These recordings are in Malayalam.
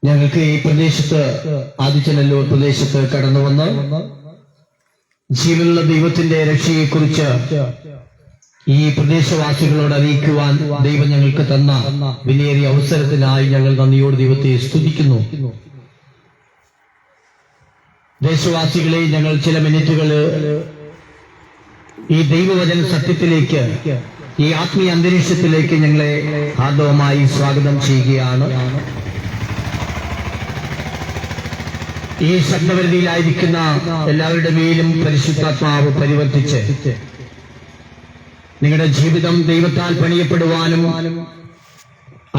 ഞങ്ങൾക്ക് ഈ പ്രദേശത്ത് ആദിച്ചനല്ലൂർ പ്രദേശത്ത് കടന്നു വന്ന് ജീവനുള്ള ദൈവത്തിന്റെ രക്ഷയെക്കുറിച്ച് ഈ പ്രദേശവാസികളോട് അറിയിക്കുവാൻ ദൈവം ഞങ്ങൾക്ക് തന്ന വിലയേറിയ അവസരത്തിനായി ഞങ്ങൾ നന്ദിയോട് ദൈവത്തെ സ്തുതിക്കുന്നു. ദേശവാസികളെ, ഞങ്ങൾ ചില മിനിറ്റുകൾ ഈ ദൈവവചന സത്യത്തിലേക്ക്, ഈ ആത്മീയ അന്തരീക്ഷത്തിലേക്ക് ഞങ്ങളെ ഹാർദവമായി സ്വാഗതം ചെയ്യുകയാണ്. ഈ ശബ്ദപരിധിയിലായിരിക്കുന്ന എല്ലാവരുടെ മേലും പരിശുദ്ധാത്മാവ് പരിവർത്തിച്ച് നിങ്ങളുടെ ജീവിതം ദൈവത്താൽ പണിയപ്പെടുവാനും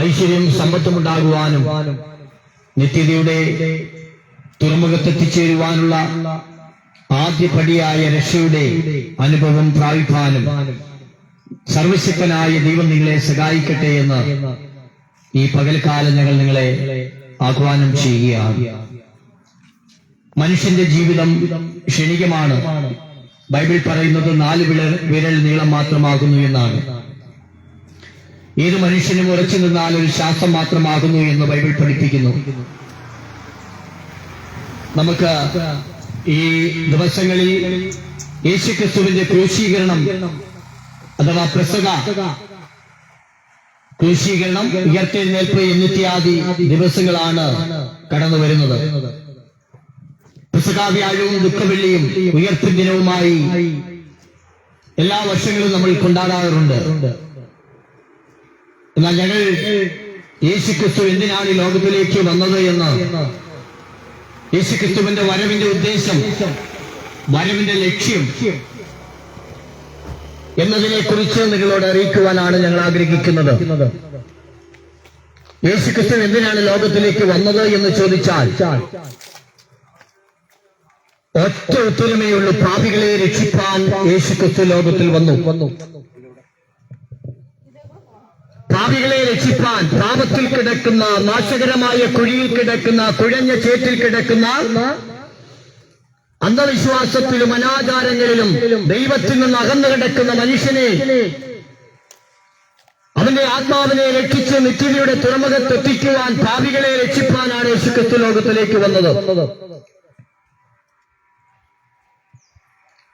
ഐശ്വര്യം സമ്പത്തുമുണ്ടാകുവാനും നിത്യതയുടെ തുറമുഖത്തെത്തിച്ചേരുവാനുള്ള ആദ്യപടിയായ രക്ഷയുടെ അനുഭവം പ്രാപിപ്പാനും സർവശക്തനായ ദൈവം നിങ്ങളെ സഹായിക്കട്ടെ എന്ന് ഈ പകൽക്കാലം ഞങ്ങൾ നിങ്ങളെ ആഹ്വാനം ചെയ്യുകയാണ്. മനുഷ്യന്റെ ജീവിതം ക്ഷണികമാണ്. ബൈബിൾ പറയുന്നത് 4 വിരൽ നീളം മാത്രമാകുന്നു എന്നാണ്. ഏത് മനുഷ്യനും ഉറച്ചു നിന്നാൽ ഒരു ശ്വാസം മാത്രമാകുന്നു എന്ന് ബൈബിൾ പഠിപ്പിക്കുന്നു. നമുക്ക് ഈ ദിവസങ്ങളിൽ യേശുക്രിസ്തുവിന്റെ ക്രൂശീകരണം അഥവാ പ്രസംഗ, ക്രൂശീകരണം, ഉയർത്തെഴുന്നേൽപ്പ് എന്നിത്യാദി ദിവസങ്ങളാണ് കടന്നു വരുന്നത്. പെസഹാവ്യാഴവും ദുഃഖവെള്ളിയും ഉയർപ്പിൻ ദിനവുമായി എല്ലാ വർഷങ്ങളും നമ്മൾ കൊണ്ടാടാറുണ്ട്. എന്നാൽ ഞങ്ങൾ യേശുക്രിസ്തു എന്തിനാണ് ഈ ലോകത്തിലേക്ക് വന്നത് എന്ന്, യേശുക്രിസ്തുവിന്റെ വരവിന്റെ ഉദ്ദേശം, വരവിന്റെ ലക്ഷ്യം എന്നതിനെ കുറിച്ച് നിങ്ങളോട് അറിയിക്കുവാനാണ് ഞങ്ങൾ ആഗ്രഹിക്കുന്നത്. യേശുക്രിസ്തു എന്തിനാണ് ലോകത്തിലേക്ക് വന്നത് എന്ന് ചോദിച്ചാൽ ഒറ്റ ഉത്തരമേയുള്ളൂ: പാപികളെ രക്ഷിപ്പാൻ യേശുക്രിസ്തു ലോകത്തിൽ വന്നു. പാപികളെ രക്ഷിപ്പാൻ, പാപത്തിൽ കിടക്കുന്ന, നാശകരമായ കുഴിയിൽ കിടക്കുന്ന, കുഴഞ്ഞ ചേറ്റിൽ കിടക്കുന്ന, അന്ധവിശ്വാസത്തിലും അനാചാരങ്ങളിലും ദൈവത്തിൽ നിന്ന് അകന്നു കിടക്കുന്ന മനുഷ്യനെ, അവന്റെ ആത്മാവിനെ രക്ഷിച്ച് നിത്യതയുടെ തുറമുഖത്തെത്തിക്കുവാൻ, പാപികളെ രക്ഷിപ്പാനാണ് യേശുക്രിസ്തു ലോകത്തിലേക്ക് വന്നത്.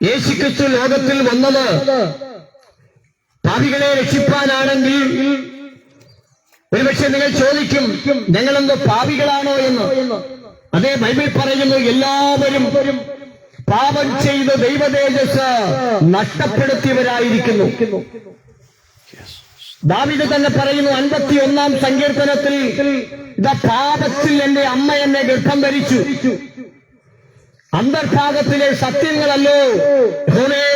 യേശുക്രിസ്തു ലോകത്തിൽ വന്നത് പാപികളെ രക്ഷിപ്പാനാണെങ്കിൽ ഒരുപക്ഷെ നിങ്ങൾ ചോദിക്കും, ഞങ്ങളെന്തോ പാപികളാണോ എന്ന്. അതേ, ബൈബിൾ പറയുന്നു, എല്ലാവരും പാപം ചെയ്ത് ദൈവതേജസ് നഷ്ടപ്പെടുത്തിയവരായിരിക്കുന്നു. ദാവീദ് തന്നെ പറയുന്നു 51-ാം സങ്കീർത്തനത്തിൽ, ഇതാ പാപത്തിൽ എന്റെ അമ്മ എന്നെ ഗർഭം ധരിച്ചു, അന്തർഭാഗത്തിലെ സത്യങ്ങളല്ലോ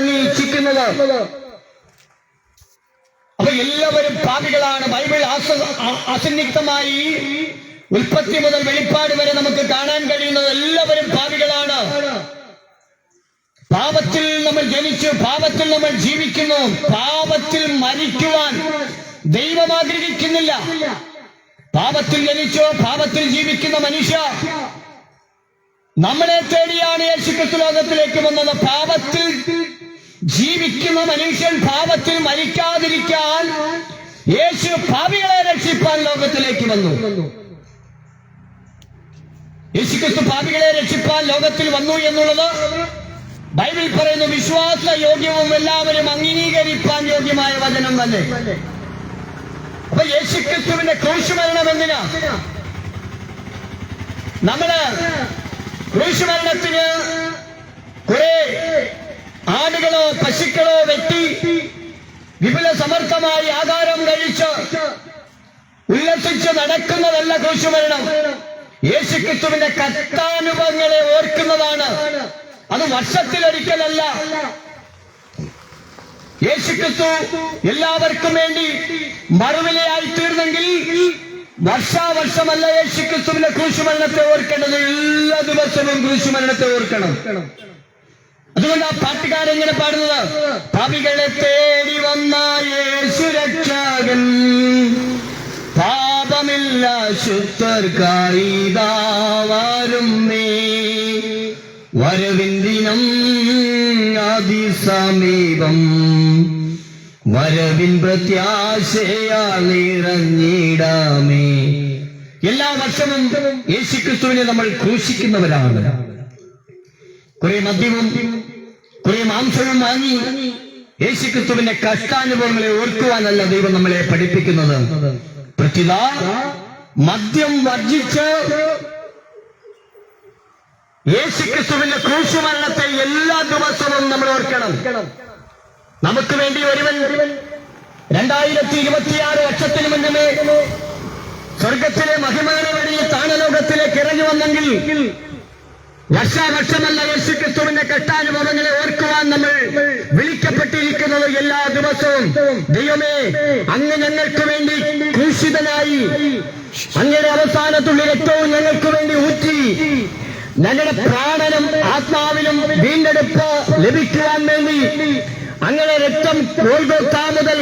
നീ ഇച്ഛിക്കുന്നത്. അപ്പൊ എല്ലാവരും പാപികളാണ്. ബൈബിൾ അസന്നിഗ്ധമായി ഉൽപ്പത്തി മുതൽ വെളിപ്പാട് വരെ നമുക്ക് കാണാൻ കഴിയുന്നത് എല്ലാവരും പാപികളാണ്. പാപത്തിൽ നമ്മൾ ജനിച്ചു, പാപത്തിൽ നമ്മൾ ജീവിക്കുന്നു. പാപത്തിൽ മരിക്കുവാൻ ദൈവം ആഗ്രഹിക്കുന്നില്ല. പാപത്തിൽ ജനിച്ചോ പാപത്തിൽ ജീവിക്കുന്ന മനുഷ്യ നമ്മളെ തേടിയാണ് യേശുക്രിസ്തു ലോകത്തിലേക്ക് വന്നത്. പാപത്തിൽ ജീവിക്കുന്ന മനുഷ്യൻ പാപത്തിൽ മരിക്കാതിരിക്കാൻ യേശു പാപികളെ രക്ഷിപ്പാൻ ലോകത്തിലേക്ക് വന്നു. യേശുക്രിസ്തു പാപികളെ രക്ഷിപ്പാൻ ലോകത്തിൽ വന്നു എന്നുള്ളത് ബൈബിൾ പറയുന്നു വിശ്വാസ യോഗ്യവും എല്ലാവരും അംഗീകരിപ്പാൻ യോഗ്യമായ വചനം തന്നെ. അപ്പൊ യേശുക്രിസ്തുവിന്റെ ക്രൂശുമരണം എന്തിനാ? നമ്മള് ക്രൂശുമരണത്തിന് കുറെ ആടുകളോ പശുക്കളോ വെട്ടി വിപുല സമർത്ഥമായി ആഹാരം കഴിച്ച് ഉല്ലസിച്ച് നടക്കുന്നതല്ല ക്രൂശുമരണം. യേശുക്രിസ്തുവിന്റെ കഷ്ടാനുഭവങ്ങളെ ഓർക്കുന്നതാണ്. അത് വർഷത്തിലൊരിക്കലല്ല. യേശുക്രിസ്തു എല്ലാവർക്കും വേണ്ടി മറുവിലയായി തീർന്നെങ്കിൽ വർഷാവർഷമല്ല യേശുക്രിസ്തുവിന്റെ ക്രൂശുമരണത്തെ ഓർക്കേണ്ടത്. എല്ലാ ദിവസവും ക്രൂശുമരണത്തെ ഓർക്കണം. അതുകൊണ്ട് ആ പാട്ടുകാരൻ ഇങ്ങനെ പാടുന്നത്, പാപികളെ തേടി വന്ന യേശു രക്ഷകൻ, പാപമില്ല ശുദ്ധർക്കായി വരുന്നേ, വരവിൻ ദിനം അതിസമീപം, വരവിൻ പ്രത്യാശയാൽ നിറഞ്ഞിടാമേ. എല്ലാ വർഷവും യേശുക്രിസ്തുവിനെ നമ്മൾ ക്രൂശിക്കുന്നവരാണ്. കുറെ മദ്യവും കുറെ മാംസവും വാങ്ങി യേശുക്രിസ്തുവിന്റെ കഷ്ടാനുഭവങ്ങളെ ഓർക്കുവാനല്ല ദൈവം നമ്മളെ പഠിപ്പിക്കുന്നത്. പ്രത്യുത മദ്യം വർജിച്ച് യേശുക്രിസ്തുവിന്റെ ക്രൂശുമരണത്തെ എല്ലാ ദിവസവും നമ്മൾ ഓർക്കണം. നമുക്ക് വേണ്ടി ഒരുവൻ 2026 വർഷത്തിന് മുന്നമേ സ്വർഗത്തിലെ മഹിമകളെ വഴി താണലോകത്തിലേക്ക് ഇറങ്ങി വന്നെങ്കിൽ വർഷമല്ല യേശുക്രിസ്തുവിന്റെ കഷ്ടാനുഭവങ്ങളെ ഓർക്കുവാൻ നമ്മൾ വിളിക്കപ്പെട്ടിരിക്കുന്നത് എല്ലാ ദിവസവും. ദൈവമേ, അങ്ങ് ഞങ്ങൾക്ക് വേണ്ടി ക്രൂശിതനായി അങ്ങയുടെ അവസാനത്തുള്ള രക്തവും ഞങ്ങൾക്ക് വേണ്ടി ഊറ്റി ഞങ്ങളുടെ പ്രാണനും ആത്മാവിലും വീണ്ടെടുപ്പ് ലഭിക്കുവാൻ വേണ്ടി അങ്ങനെ രക്തം ഗോൽഗോത്താ മുതൽ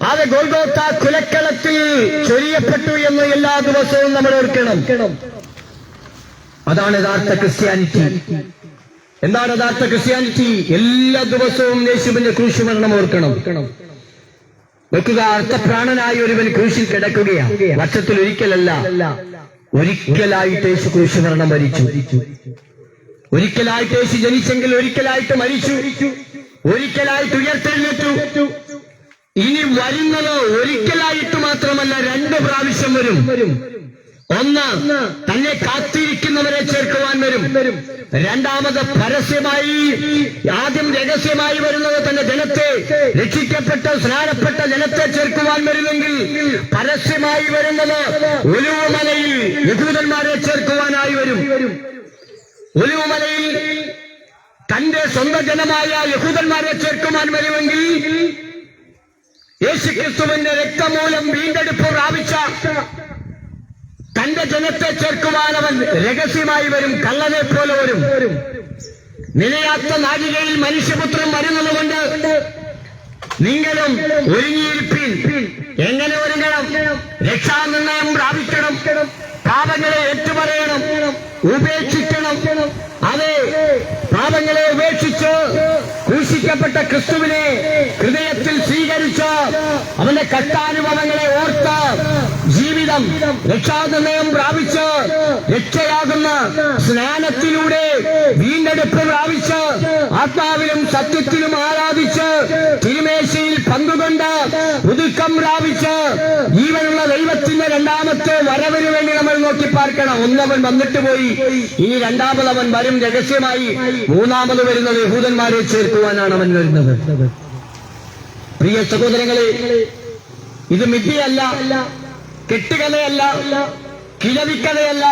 അത് ഗോൽഗോത്ത കുലക്കളത്തിൽ ചൊരിയപ്പെട്ടു എന്ന് എല്ലാ ദിവസവും നമ്മൾ ഓർക്കണം. അതാണ് യഥാർത്ഥ ക്രിസ്ത്യാനിറ്റി. എന്താണ് യഥാർത്ഥ ക്രിസ്ത്യാനിറ്റി? എല്ലാ ദിവസവും യേശുവിന്റെ ക്രൂശുമരണം ഓർക്കണം. വെക്കുക, അർത്ഥപ്രാണനായ ഒരുവൻ ക്രൂശിൽ കിടക്കുകയാണ്. വർഷത്തിൽ ഒരിക്കലല്ല, ഒരിക്കലായിട്ട് യേശു ക്രൂശുമരണം മരിച്ചു. ഒരിക്കലായിട്ട് യേശു ജനിച്ചെങ്കിൽ ഒരിക്കലായിട്ട് മരിച്ചു, ഒരിക്കലായിട്ട് ഉയർത്തെഴുന്നേറ്റു. ഇനി വരുന്നത് ഒരിക്കലായിട്ട് മാത്രമല്ല, 2 പ്രാവശ്യം വരും. ഒന്ന്, തന്നെ കാത്തിരിക്കുന്നവരെ ചേർക്കുവാൻ വരും. രണ്ടാമത് പരസ്യമായി, ആദ്യം രഹസ്യമായി വരുന്നത് തന്റെ ജനത്തെ, രക്ഷിക്കപ്പെട്ട സ്നാനപ്പെട്ട ജനത്തെ ചേർക്കുവാൻ വരുമെങ്കിൽ പരസ്യമായി വരുന്നത് ഒലിവുമലയിൽ യഹൂദന്മാരെ ചേർക്കുവാനായി വരും. ഒലിവുമലയിൽ തന്റെ സ്വന്തം ജനമായ യഹൂദന്മാരെ ചേർക്കുവാൻ വരുമെങ്കിൽ യേശുക്രിസ്തുവിന്റെ രക്തമൂലം വീണ്ടെടുപ്പ് പ്രാപിച്ച തന്റെ ജനത്തെ ചേർക്കുവാൻ അവൻ രഹസ്യമായി വരും, കള്ളനെ പോലെ വരും. നിലയാത്ത നാഴികയിൽ മനുഷ്യപുത്രൻ വരുന്നത് കൊണ്ട് നിങ്ങളും ഒരുങ്ങിയിരിപ്പിൻ. എങ്ങനെ ഒരുങ്ങണം? രക്ഷാനിർണയം പ്രാപിക്കണം, പാപങ്ങളെ ഏറ്റുപറയണം, ഉപേക്ഷിക്കണം. അതെ, പാപങ്ങളെ ഉപേക്ഷിച്ച് ക്രൂശിക്കപ്പെട്ട ക്രിസ്തുവിനെ ഹൃദയത്തിൽ സ്വീകരിച്ച് അവന്റെ കഷ്ടാനുഭവങ്ങളെ ഓർത്ത് ജീവിതം രക്ഷാനിർണയം പ്രാപിച്ച് രക്ഷയാകുന്ന സ്നാനത്തിലൂടെ വീണ്ടെടുപ്പ് പ്രാപിച്ച് ആത്മാവിലും സത്യത്തിലും ആരാധിച്ച് തിരുമേശയിൽ പങ്കുകൊണ്ട് പുതുക്കം പ്രാപിച്ച് ജീവനുള്ള ദൈവത്തിന്റെ രണ്ടാമത്തെ വരവിന് വേണ്ടി നമ്മൾ നോക്കി പാർക്കണം. ഒന്നവൻ വന്നിട്ട് പോയി, ഇനി രണ്ടാമതവൻ വരും രഹസ്യമായി. മൂന്നാമത് വരുന്നത് യഹൂദന്മാരെ ചേർക്കുവാനാണ് അവൻ വരുന്നത്. പ്രിയ സഹോദരങ്ങളെ, ഇത് മിഥ്യയല്ല, കെട്ടുകഥയല്ല, കിഴവിക്കഥയല്ല.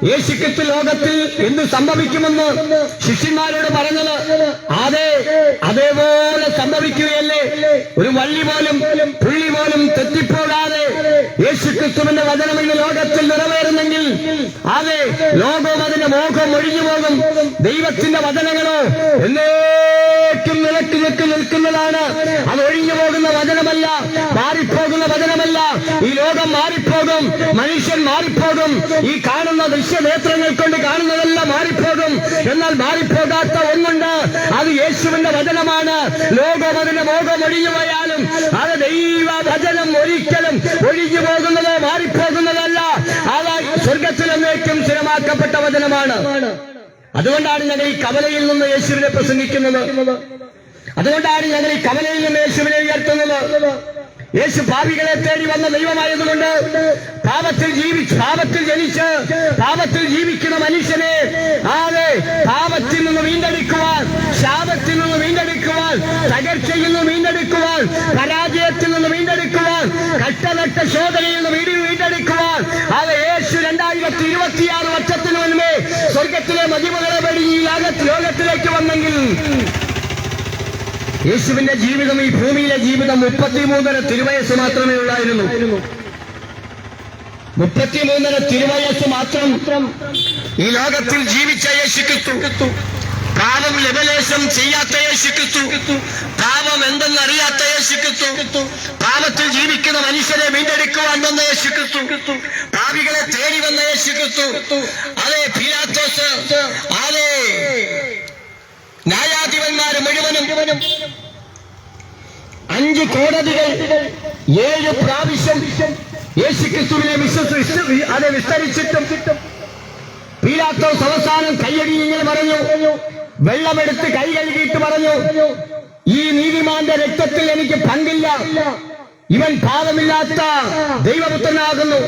യേശുക്രിസ്തു ലോകത്തിൽ എന്ത് സംഭവിക്കുമെന്ന് ശിഷ്യന്മാരോട് പറഞ്ഞത് അതേപോലെ സംഭവിക്കുകയല്ലേ. ഒരു വള്ളി പോലും പുള്ളി പോലും തെറ്റിപ്പോകാതെ യേശുക്രിസ്തുവിന്റെ വചനം ഇന്ന് ലോകത്തിൽ നിറവേറുന്നെങ്കിൽ ലോകവും അതിന്റെ മോഹം ഒഴിഞ്ഞു പോകും. ദൈവത്തിന്റെ വചനങ്ങളോ എന്നേക്കും നിൽക്കുന്നതാണ്. അത് ഒഴിഞ്ഞു പോകുന്ന വചനമല്ല, മാറിപ്പോകുന്ന വചനമല്ല. ഈ ലോകം മാറിപ്പോകും, മനുഷ്യൻ മാറിപ്പോകും, ഈ കാണുന്ന ദൃശ്യനേത്രങ്ങൾ കൊണ്ട് കാണുന്നതെല്ലാം മാറിപ്പോകും. എന്നാൽ മാറിപ്പോകാത്ത ഒന്നുണ്ട്, അത് യേശുവിന്റെ വചനമാണ്. ലോകം അതിന്റെ മോഹം ഒഴിഞ്ഞു പോയാലും അത് ദൈവ വചനം ഒരിക്കലും ഒഴിഞ്ഞു പോകുന്നതോ മാറിപ്പോകുന്നതല്ല. അത് സ്വർഗത്തിൽ എന്നേക്കും സ്ഥിരമാക്കപ്പെട്ട വചനമാണ്. അതുകൊണ്ടാണ് ഞങ്ങൾ ഈ കവലയിൽ നിന്ന് യേശുവിനെ പ്രസംഗിക്കുന്നത്. അതുകൊണ്ടാണ് ഞങ്ങൾ ഈ കവലയിൽ നിന്ന് യേശുവിനെ ഉയർത്തുന്നത്. യേശു പാപികളെ തേടി വന്ന ദൈവമായതുകൊണ്ട് പാപത്തിൽ ജനിച്ച് പാപത്തിൽ ജീവിക്കുന്ന മനുഷ്യനെ പാപത്തിൽ നിന്ന് വീണ്ടെടുക്കുവാൻ, ശാപത്തിൽ നിന്ന് വീണ്ടെടുക്കുവാൻ, തകർച്ചയിൽ നിന്ന് വീണ്ടെടുക്കുവാൻ, പരാജയത്തിൽ നിന്ന് വീണ്ടെടുക്കുവാൻ, കഷ്ടനട്ട ശോധനയിൽ നിന്ന് വീണ്ടെടുക്കുവാൻ യേശു 2026 വർഷത്തിന് മുൻപേ സ്വർഗത്തിലെ മഹിമകളെ വഴി ഈ ലോകത്തിലേക്ക് വന്നെങ്കിൽ യേശുവിന്റെ ജീവിതം, ഈ ഭൂമിയിലെ ജീവിതം 33 തിരുവയസ്സ് മാത്രമേ ഉള്ളായിരുന്നു. 33 തിരുവയസ്സ് മാത്രം ഈ ലോകത്തിൽ ജീവിച്ച യേശുക്രിസ്തു, പാപം ലവലേശം ചെയ്യാത്ത യേശുക്രിസ്തു, പാപം എന്തെന്നറിയാത്ത യേശുക്രിസ്തു, പാപത്തിൽ ജീവിക്കുന്ന മനുഷ്യരെ വീണ്ടെടുക്കുവാൻ വന്ന യേശുക്രിസ്തു, പാപികളെ തേടി വന്ന യേശുക്രിസ്തു, പീലാത്തോസ്, ന്യായാധിപന്മാര് മുഴുവനും 5 കോടതികൾ 7 പ്രാവശ്യം യേശുക്രിസ്തുവിനെ വിസ്തരിച്ചിട്ടും പീലാത്തോസ് അവസാനം കൈയടി ഇങ്ങനെ പറഞ്ഞു, വെള്ളമെടുത്ത് കൈ കഴുകിയിട്ട് പറഞ്ഞു, ഈ നീതിമാന്റെ രക്തത്തിൽ എനിക്ക് പങ്കില്ല, ഇവൻ പാപമില്ലാത്ത ദൈവപുത്രനാകുന്നു,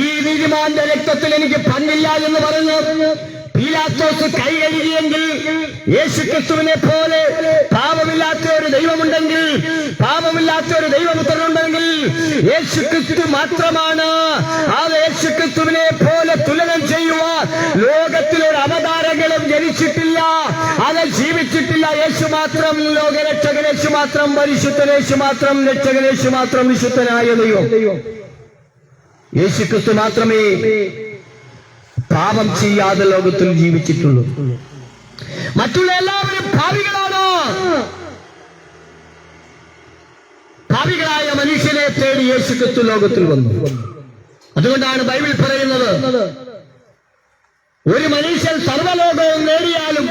ഈ നീതിമാന്റെ രക്തത്തിൽ എനിക്ക് പങ്കില്ല എന്ന് പറഞ്ഞു പീലാത്തോസ് കൈ കഴുകിയെങ്കിൽ യേശുക്രിസ്തുവിനെ പോലെ പാപമില്ലാത്ത ഒരു ദൈവമുണ്ടെങ്കിൽ, പാപമില്ലാത്ത ഒരു ദൈവപുത്രനുണ്ടെങ്കിൽ യേശുക്രിസ്തു മാത്രമാണ്. ആ യേശുക്രിസ്തുവിനെ പോലെ തുലനം ചെയ്യുവാൻ ലോകത്തിലൊരു അവതാരങ്ങളും ജനിച്ചിട്ടില്ല, അത് ജീവിച്ചിട്ടില്ല. യേശു മാത്രം ലോകരക്ഷകൻ, യേശു മാത്രം പരിശുദ്ധൻ, യേശു മാത്രം രക്ഷകൻ, യേശു മാത്രം വിശുദ്ധനായ ദൈവം. യേശുക്രിസ്തു മാത്രമേ പാപം ചെയ്യാതെ ലോകത്തിൽ ജീവിച്ചിട്ടുള്ളൂ. മറ്റുള്ള എല്ലാവരും ഭാവികളാണ്. ഭാവികളായ മനുഷ്യനെ തേടി യേശുക്രിസ്തു ലോകത്തിൽ വന്നു. അതുകൊണ്ടാണ് ബൈബിൾ പറയുന്നത്, ഒരു മനുഷ്യൻ സർവ്വലോകവും നേടിയാലും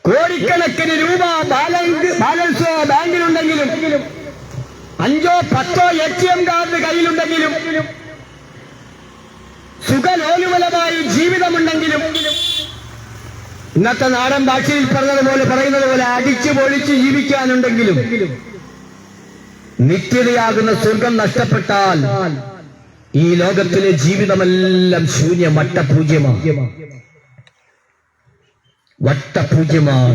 കോടിക്കണക്കിന് രൂപ ബാലൻസ് ബാങ്കിലുണ്ടെങ്കിലും 5 10 ATM കാർഡ് കയ്യിലുണ്ടെങ്കിലും സുഖലോലുപലമായി ജീവിതമുണ്ടെങ്കിലും, ഇന്നത്തെ നാടൻ ഭാഷയിൽ പറയുന്നത് പോലെ അടിച്ചു പൊളിച്ച് ജീവിക്കാനുണ്ടെങ്കിലും നിത്യതയാകുന്ന സ്വർഗം നഷ്ടപ്പെട്ടാൽ ഈ ലോകത്തിലെ ജീവിതമെല്ലാം ശൂന്യം, വട്ടപൂജ്യമാണ്.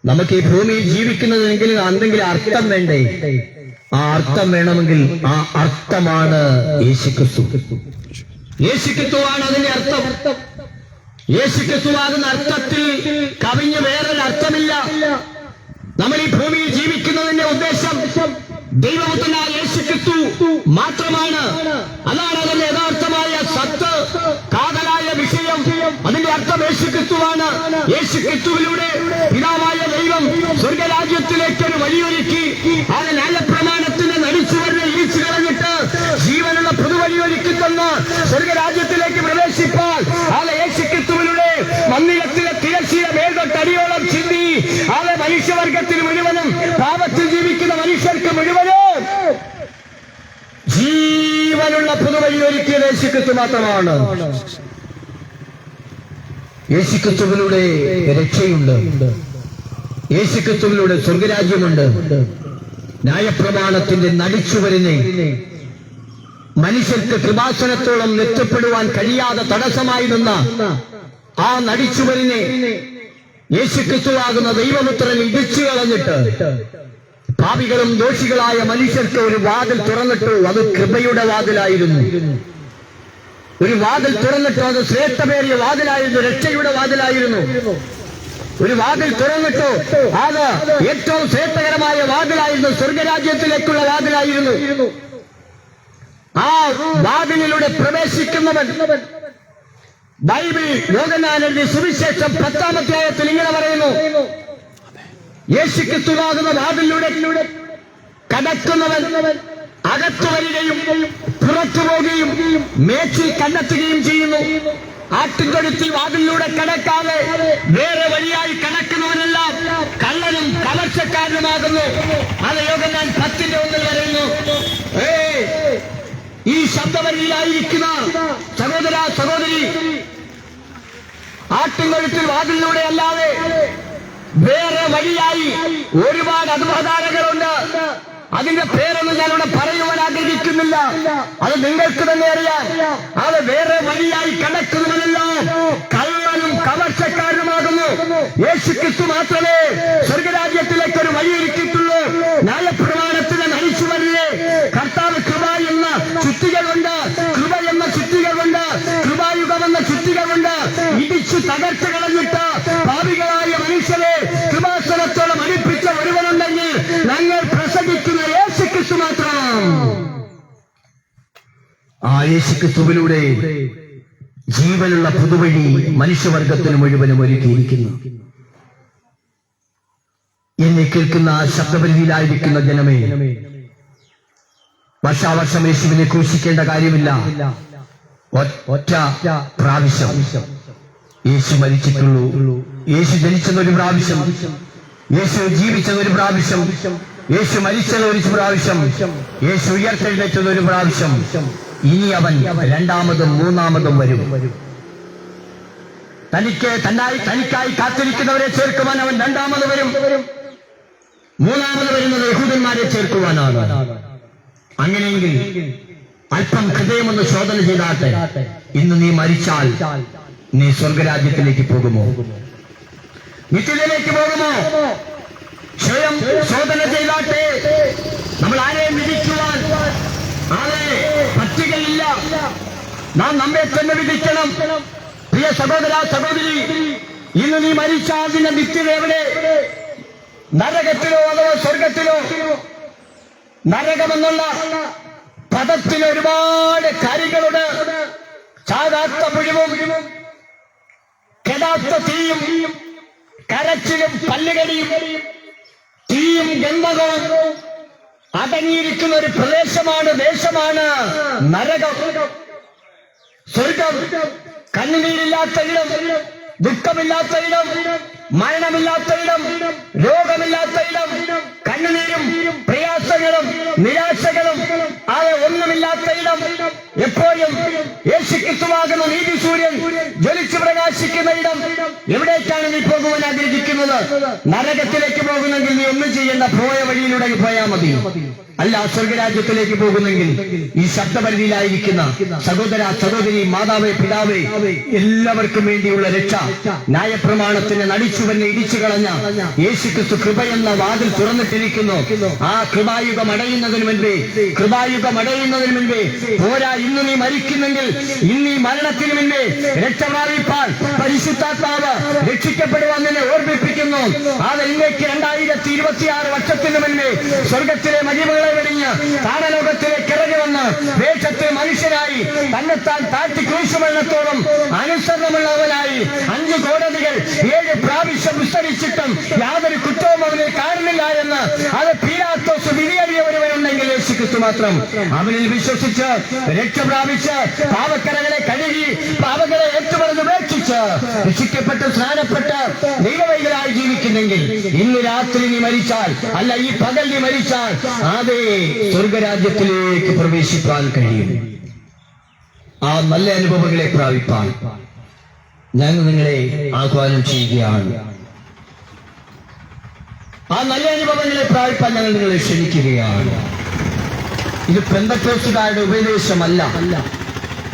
നമുക്ക് ഈ ഭൂമിയിൽ ജീവിക്കുന്നതെങ്കിലും എന്തെങ്കിലും അർത്ഥം വേണ്ടേ? ആ അർത്ഥം വേണമെങ്കിൽ ആ അർത്ഥമാണ് യേശുക്രിസ്തു. യേശുക്രിസ്തുവാണ് അതിന്റെ അർത്ഥം. യേശുക്രിസ്തുവാകുന്ന അർത്ഥത്തിൽ കവിഞ്ഞ് വേറൊരു അർത്ഥമില്ല. നമ്മൾ ഈ ഭൂമിയിൽ ജീവിക്കുന്നതിന്റെ ഉദ്ദേശം ദൈവപുത്രനായ യേശുക്രിസ്തു മാത്രമാണ്. അതാണ് അതിന്റെ യഥാർത്ഥമായ സത്ത്, കാതലായ വിഷയം. അതിന്റെ അർത്ഥം യേശുക്രിസ്തുവാണ്. യേശുക്രിസ്തുവിലൂടെ പിതാവായ ദൈവം സ്വർഗരാജ്യത്തിലേക്ക് ഒരു വഴിയൊരുക്കി. അത് ന്യായപ്രമാണത്തിന്റെ നടിച്ചുവരെ ഇടിച്ചു കളഞ്ഞിട്ട് ജീവനുള്ള പുതുവഴിയൊരുക്കി തന്ന് സ്വർഗരാജ്യത്തിലേക്ക് പ്രവേശിപ്പാൽ അത് യേശുക്രിസ്തുവിലൂടെ മന്ദിരത്തിലെ തിരശ്ശീല മേൽതൊട്ടടിയോളം ചിന്തി അത് മനുഷ്യവർഗത്തിന് മുഴുവനും, പാപത്തിൽ ജീവിക്കുന്ന മനുഷ്യർക്ക് മുഴുവനും ജീവനുള്ള പുതുവഴി ഒരുക്കിയത് യേശുക്രിസ്തു മാത്രമാണ്. യേശുക്രിസ്തുവിലൂടെ രക്ഷയുണ്ട്, യേശുക്രിസ്തുവിലൂടെ സ്വർഗരാജ്യമുണ്ട്. ന്യായപ്രമാണത്തിന്റെ നടിച്ചുവരുന്ന മനുഷ്യർക്ക് കൃപാസനത്തോളം എത്തപ്പെടുവാൻ കഴിയാതെ തടസ്സമായി നിന്ന ആ നടിച്ചുവരിനെ യേശുക്രിസ്തുവാകുന്ന ദൈവപുത്രൻ ഇടിച്ചു കളഞ്ഞിട്ട് പാപികളും ദോഷികളായ മനുഷ്യർക്ക് ഒരു വാതിൽ തുറന്നിട്ടു. അത് കൃപയുടെ വാതിലായിരുന്നു. ഒരു വാതിൽ തുറന്നിട്ടു. അത് ശ്രേഷ്ഠമേറിയ വാതിലായിരുന്നു, രക്ഷയുടെ വാതിലായിരുന്നു. ഒരു വാതിൽ തുറന്നിട്ടു. അത് ഏറ്റവും ശ്രേഷ്ഠകരമായ വാതിലായിരുന്നു, സ്വർഗരാജ്യത്തിലേക്കുള്ള വാതിലായിരുന്നു. ആ വാതിലിലൂടെ പ്രവേശിക്കുന്നവൻ, ബൈബിൾ യോഹന്നാൻ എഴുതിയ സുവിശേഷം 10-ാം അധ്യായത്തിൽ ഇങ്ങനെ പറയുന്നു, യേശുക്രിസ്തുവാകുന്ന വാതിലിലൂടെ കടക്കുന്നവൻ അകത്തു വരികയും പുറത്തു പോവുകയും മേച്ചിൽ കണ്ടെത്തുകയും ചെയ്യുന്നു. ആട്ടിൻതൊഴുത്തിൽ വാതിലിലൂടെ കടക്കാതെ വേറെ വഴിയായി കടക്കുന്നവനെല്ലാം കള്ളനും കവർച്ചക്കാരനുമാകുന്നു. അത് യോഹന്നാൻ 10:1 പറയുന്നു. ഈ ശബ്ദവരിയിലായിരിക്കുന്ന സഹോദര സഹോദരി, ആട്ടിൻതൊഴുത്തിൽ വാതിലിലൂടെ അല്ലാതെ വേറെ വഴിയായി ഒരുപാട് അധപതാരങ്ങളുണ്ട്. അതിന്റെ പേരൊന്നും ഞാനിവിടെ പറയുവാൻ ആഗ്രഹിക്കുന്നില്ല, അത് നിങ്ങൾക്ക് തന്നെ അറിയാം. അത് വേറെ വഴിയായി കടക്കുന്നവനെല്ലാം കള്ളനും കവർച്ചക്കാരനുമാകുന്നു. യേശുക്രിസ്തു മാത്രമേ സ്വർഗരാജ്യത്തിലേക്ക് ഒരു വഴിയൊരുക്കിയിട്ടുള്ളൂ. ന്യായപ്രമാണത്തിന് നയിച്ചു വരില്ലേ കർത്താവ് കൃപ എന്ന ചുറ്റികളുണ്ട്, കൃപ എന്ന ചുറ്റികളുണ്ട്, കൃപായുഗം എന്ന ചുറ്റികളുണ്ട്. ഇടിച്ചു തകർച്ച കളഞ്ഞിട്ട് പാപികളായ മനുഷ്യരെ കൃപാസനത്തോളം അടുപ്പിച്ച ഒരുവനുണ്ടെങ്കിൽ ഞങ്ങൾ പ്രസംഗിക്കുന്ന യേശുക്രിസ്തു മാത്രം. ആ യേശുക്രിസ്തുവിലൂടെ ജീവനുള്ള പുതുവഴി മനുഷ്യവർഗത്തിന് മുഴുവനും ഒരുക്കിയിരിക്കുന്നു. എന്നെ കേൾക്കുന്ന ശബ്ദപരിധിയിലായിരിക്കുന്ന ജനമേ, വർഷാവർഷം യേശുവിനെ ക്രൂശിക്കേണ്ട കാര്യമില്ല. ഒറ്റ പ്രാവശ്യം യേശു മരിച്ചിട്ടുള്ളൂ. യേശു ജനിച്ചെന്നൊരു പ്രാവശ്യം യേശു ജീവിച്ചത് ഒരു പ്രാവശ്യം, യേശു മരിച്ചത് ഒരു പ്രാവശ്യം, യേശു ഉയർത്തെഴുന്നേറ്റത് ഒരു പ്രാവശ്യം. ഇനി അവൻ രണ്ടാമതും മൂന്നാമതും വരും. തനിക്കായി കാത്തിരിക്കുന്നവരെ ചേർക്കുവാൻ അവൻ രണ്ടാമത് വരും. മൂന്നാമത് വരുന്നത് യഹൂദന്മാരെ ചേർക്കുവാനാണ്. അങ്ങനെയെങ്കിൽ അല്പം ഹൃദയമൊന്ന് ശോധന ചെയ്താട്ടെ. ഇന്ന് നീ മരിച്ചാൽ നീ സ്വർഗരാജ്യത്തിലേക്ക് പോകുമോ? നിത്യതയിലേക്ക് പോകുമോ? സ്വയം ശോധന ചെയ്താട്ടെ. നമ്മൾ ആരെയും വിധിക്കുവാൻ ആളെ പറ്റുകയില്ല. നാം നമ്മെ തന്നെ വിധിക്കണം. പ്രിയ സഹോദര സഹോദരി, ഇന്ന് നീ മരിച്ചാൽ നിന്റെ നിത്യത എവിടെ? നരകത്തിലോ അതോ സ്വർഗത്തിലോ? നരകമെന്നുള്ള പദത്തിന് ഒരുപാട് കാര്യങ്ങളുണ്ട്. ചാകാത്ത പുഴുവും കെടാത്ത തീയും കരച്ചിലും പല്ലുകടിയും തീയും ഗന്ധകവും അടങ്ങിയിരിക്കുന്ന ഒരു പ്രദേശമാണ്, ദേശമാണ് നരകം. സ്വർഗം കണ്ണുനീരില്ലാത്ത ഇടം, ദുഃഖമില്ലാത്ത ഇടം, മരണമില്ലാത്ത ഇടം, രോഗമില്ലാത്ത ഇടം, കണ്ണുനീരും പ്രയാസങ്ങളും നിരാശകളും അത് ഒന്നുമില്ലാത്ത ഇടം, എപ്പോഴും യേശുക്രിസ്തുവാകുന്ന നീതി സൂര്യൻ ജ്വലിച്ചു പ്രകാശിക്കുന്ന ഇടം. എവിടേക്കാണ് നീ പോകുവാൻ ആഗ്രഹിക്കുന്നത്? നരകത്തിലേക്ക് പോകുന്നെങ്കിൽ നീ ഒന്നും ചെയ്യേണ്ട, പോയ വഴിയിലൂടെ പോയാൽ മതി. അല്ല, സ്വർഗരാജ്യത്തിലേക്ക് പോകുന്നെങ്കിൽ ഈ ശബ്ദപരിധിയിലായിരിക്കുന്ന സഹോദര സഹോദരി, മാതാവേ പിതാവേ, എല്ലാവർക്കും വേണ്ടിയുള്ള രക്ഷ ന്യായപ്രമാണത്തിന് നടിച്ചുവെന്ന് ഇടിച്ചു കളഞ്ഞ യേശുക്രിസ്തു കൃപയെന്ന വാതിൽ തുറന്നിട്ടിരിക്കുന്നു. ആ കൃപായുഗം അടയുന്നതിന് മുൻപേ പോരാ, ഇന്ന് നീ മരിക്കുന്നെങ്കിൽ, ഇന്ന് ഈ മരണത്തിന് മുൻപേ രക്ഷ പ്രാപിപ്പാൻ പരിശുദ്ധാത്മാവ് രക്ഷിക്കപ്പെടുവാൻ നിന്നെ ഓർമ്മിപ്പിക്കുന്നു. അത് ഇന്നേക്ക് 2026 വർഷത്തിന് മുൻപേ സ്വർഗത്തിലെ മഹിമകളെ വെടിഞ്ഞ് താരലോകത്തിലേക്ക് ഇറങ്ങി വന്ന് വേഷത്തിൽ മനുഷ്യനായി തന്നെത്താൻ താഴ്ത്തി ക്രൂശുമരണത്തോളം അനുസരണമുള്ളവനായി 5 കോടതികൾ 7 പ്രാവശ്യം വിസ്തരിച്ചിട്ടും യാതൊരു കുറ്റവും അവനെ കാണുന്നില്ല എന്ന് അത് പീലാത്തോസ് വിധിയെഴുതിയ ഒരുവനുണ്ടെങ്കിൽ യേശുക്രിസ്തു മാത്രം. അവനിൽ വിശ്വസിച്ച് രക്ഷ പ്രാപിച്ച് പാപക്കരകളെ കഴുകി പാപങ്ങളെ ഏറ്റുപറഞ്ഞ് ഉപേക്ഷിച്ച് രക്ഷിക്കപ്പെട്ട് സ്നാനപ്പെട്ട് ദൈവവൈകളായി ജീവിക്കുന്നെങ്കിൽ ഇന്ന് രാത്രി നീ മരിച്ചാൽ, അല്ല ഈ പകൽ നീ മരിച്ചാൽ, അതേ സ്വർഗരാജ്യത്തിലേക്ക് പ്രവേശിക്കാൻ കഴിയും. ആ നല്ല അനുഭവങ്ങളെ പ്രാപിപ്പാൻ ഞങ്ങൾ നിങ്ങളെ ആഹ്വാനം ചെയ്യുകയാണ്. ആ നല്ല അനുഭവങ്ങളെ പ്രാപിപ്പാൻ ഞങ്ങൾ നിങ്ങളെ ക്ഷണിക്കുകയാണ്. ഇത് പെന്തക്കോസ്തുകാരുടെ ഉപദേശമല്ല,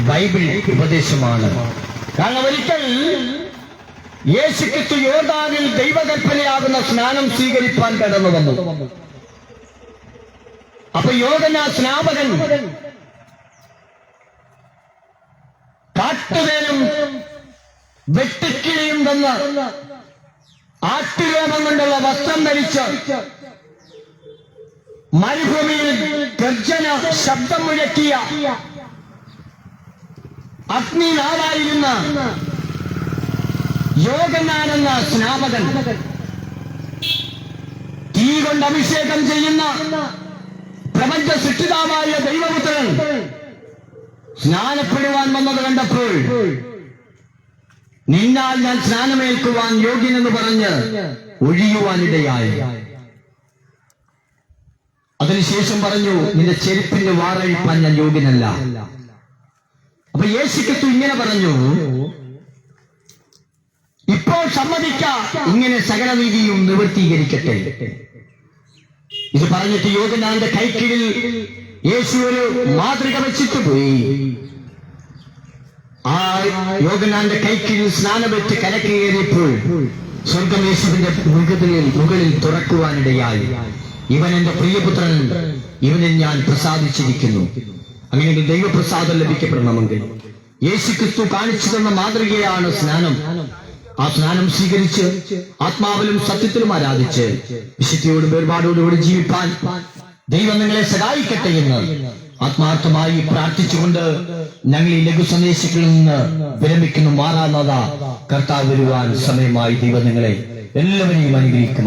ബൈബിൾ ഉപദേശമാണ്. കാരണം ഒരിക്കൽ യേശുക്രിസ്തു യോർദാനിൽ ദൈവകൽപ്പനയാകുന്ന സ്നാനം സ്വീകരിപ്പാൻ കടന്നു വന്നു. അപ്പൊ യോഹന്നാൻ സ്നാപകൻ കാട്ടുതേനും വെട്ടിക്കിളിയും തന്ന് ആട്ടുരോമം കൊണ്ടുള്ള വസ്ത്രം ധരിച്ച് മരുഭൂമിയിൽ ഗർജന ശബ്ദം മുഴക്കിയ അഗ്നിനാവായിരുന്ന യോഹന്നാൻ എന്ന സ്നാപകൻ, തീ കൊണ്ട് അഭിഷേകം ചെയ്യുന്ന പ്രപഞ്ച സൃഷ്ടിതാവായ ദൈവപുത്രൻ സ്നാനപ്പെടുവാൻ വന്നത് കണ്ടപ്പോൾ, നിന്നാൽ ഞാൻ സ്നാനമേൽക്കുവാൻ യോഗ്യനെന്ന് പറഞ്ഞ് ഒഴിയുവാനിടയായി. അതിനുശേഷം പറഞ്ഞു, നിന്റെ ചെരുപ്പിന്റെ വാറഴിപ്പാൻ ഞാൻ യോഗ്യനല്ല. അപ്പൊ യേശുക്രിസ്തു ഇങ്ങനെ പറഞ്ഞു, ഇപ്പോൾ സമ്മതിക്ക, ഇങ്ങനെ സകലനീതിയും നിവൃത്തീകരിക്കട്ടെ. ഇത് പറഞ്ഞിട്ട് യോഹന്നാന്റെ കൈക്കീഴിൽ യേശു ഒരു മാതൃക വെച്ചിട്ട് പോയി. ആ യോഹന്നാന്റെ കൈക്കീഴിൽ സ്നാനമേറ്റ് കരക്കേറിയപ്പോൾ സ്വർഗം യേശുവിന്റെ മുകളിൽ തുറക്കുവാനിടയായി. ഇവൻ എന്റെ പ്രിയപുത്രൻ, ഇവനിൽ ഞാൻ പ്രസാദിച്ചിരിക്കുന്നു. അങ്ങനെയെങ്കിൽ ദൈവപ്രസാദം ലഭിക്കപ്പെടണമെങ്കിൽ യേശുക്രിസ്തു കാണിച്ചു തന്ന മാതൃകയാണ് സ്നാനം. ആ സ്നാനം സ്വീകരിച്ച് ആത്മാവിലും സത്യത്തിലും ആരാധിച്ച് വിശുദ്ധിയോടും വേർപാടോടുകൂടി ജീവിപ്പാൻ ദൈവം നിങ്ങളെ സഹായിക്കട്ടെ എന്ന് ആത്മാർത്ഥമായി പ്രാർത്ഥിച്ചുകൊണ്ട് ഞങ്ങൾ ഈ ലഘു സന്ദേശങ്ങളിൽ നിന്ന് വിരമിക്കുന്നു. മാറാനാഥ, കർത്താവ് വരുവാൻ സമയമായി. ദൈവം നിങ്ങളെ എല്ലാവരെയും അനുഗ്രഹിക്കും.